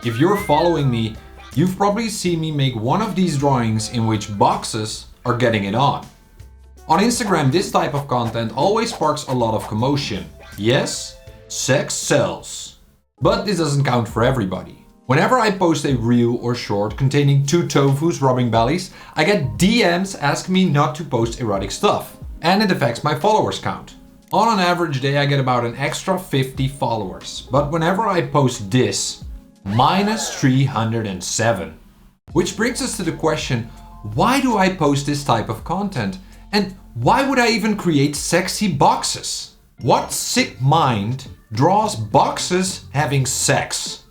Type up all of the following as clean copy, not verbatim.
If you're following me, you've probably seen me make one of these drawings in which boxes are getting it on. On Instagram, this type of content always sparks a lot of commotion. Yes, sex sells. But this doesn't count for everybody. Whenever I post a reel or short containing two tofus rubbing bellies, I get DMs asking me not to post erotic stuff. And it affects my followers count. On an average day, I get about an extra 50 followers. But whenever I post this, minus 307. Which brings us to the question, why do I post this type of content? And why would I even create sexy boxes? What sick mind draws boxes having sex?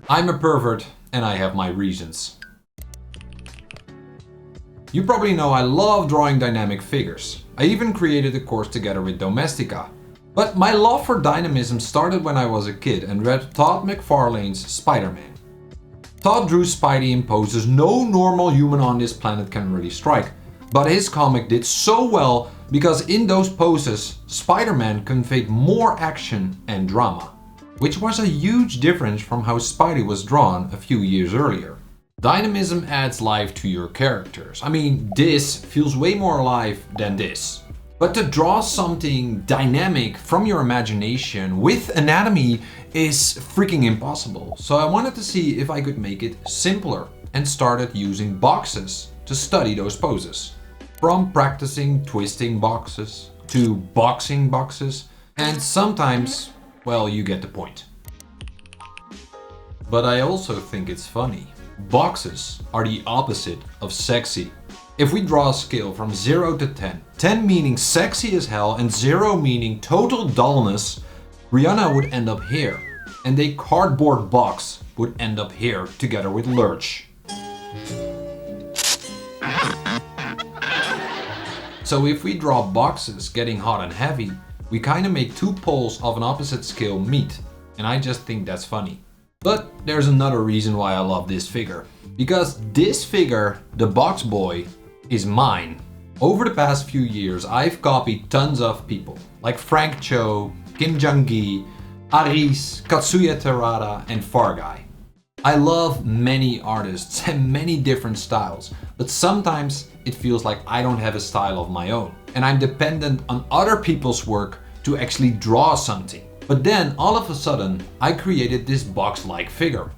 I'm a pervert and I have my reasons. You probably know I love drawing dynamic figures. I even created a course together with Domestika. But my love for dynamism started when I was a kid and read Todd McFarlane's Spider-Man. Todd drew Spidey in poses no normal human on this planet can really strike. But his comic did so well because in those poses, Spider-Man conveyed more action and drama. Which was a huge difference from how Spidey was drawn a few years earlier. Dynamism adds life to your characters. I mean, this feels way more alive than this. But to draw something dynamic from your imagination with anatomy is freaking impossible. So I wanted to see if I could make it simpler and started using boxes to study those poses. From practicing twisting boxes to boxing boxes, and sometimes, well, you get the point. But I also think it's funny. Boxes are the opposite of sexy. If we draw a scale from 0 to 10, 10 meaning sexy as hell and 0 meaning total dullness, Rihanna would end up here, and a cardboard box would end up here together with Lurch. So if we draw boxes getting hot and heavy, we kinda make two poles of an opposite scale meet, and I just think that's funny. But there's another reason why I love this figure. Because this figure, the box boy, is mine. Over the past few years, I've copied tons of people, like Frank Cho, Kim Jong-gi, Aris, Katsuya Terada, and Farguy. I love many artists and many different styles, but sometimes it feels like I don't have a style of my own, and I'm dependent on other people's work to actually draw something. But then, all of a sudden, I created this box-like figure.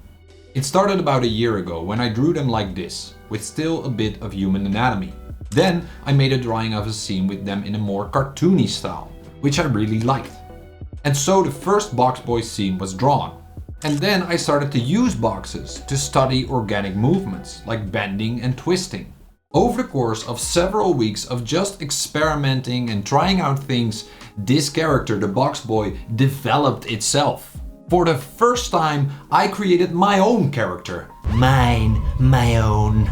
It started about a year ago when I drew them like this, with still a bit of human anatomy. Then I made a drawing of a scene with them in a more cartoony style, which I really liked. And so the first box boy scene was drawn. And then I started to use boxes to study organic movements, like bending and twisting. Over the course of several weeks of just experimenting and trying out things, this character, the box boy, developed itself. For the first time, I created my own character. Mine, my own.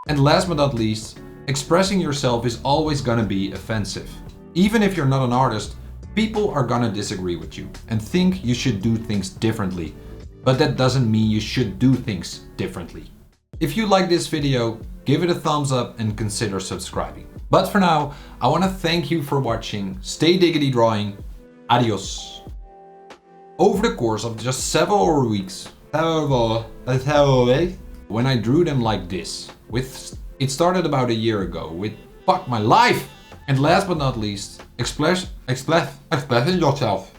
And last but not least, expressing yourself is always gonna be offensive. Even if you're not an artist, people are gonna disagree with you and think you should do things differently. But that doesn't mean you should do things differently. If you like this video, give it a thumbs up and consider subscribing. But for now, I want to thank you for watching. Stay diggity drawing. Adios. Over the course of just several weeks, when I drew them like this, it started about a year ago with fuck my life. And last but not least, expressing yourself.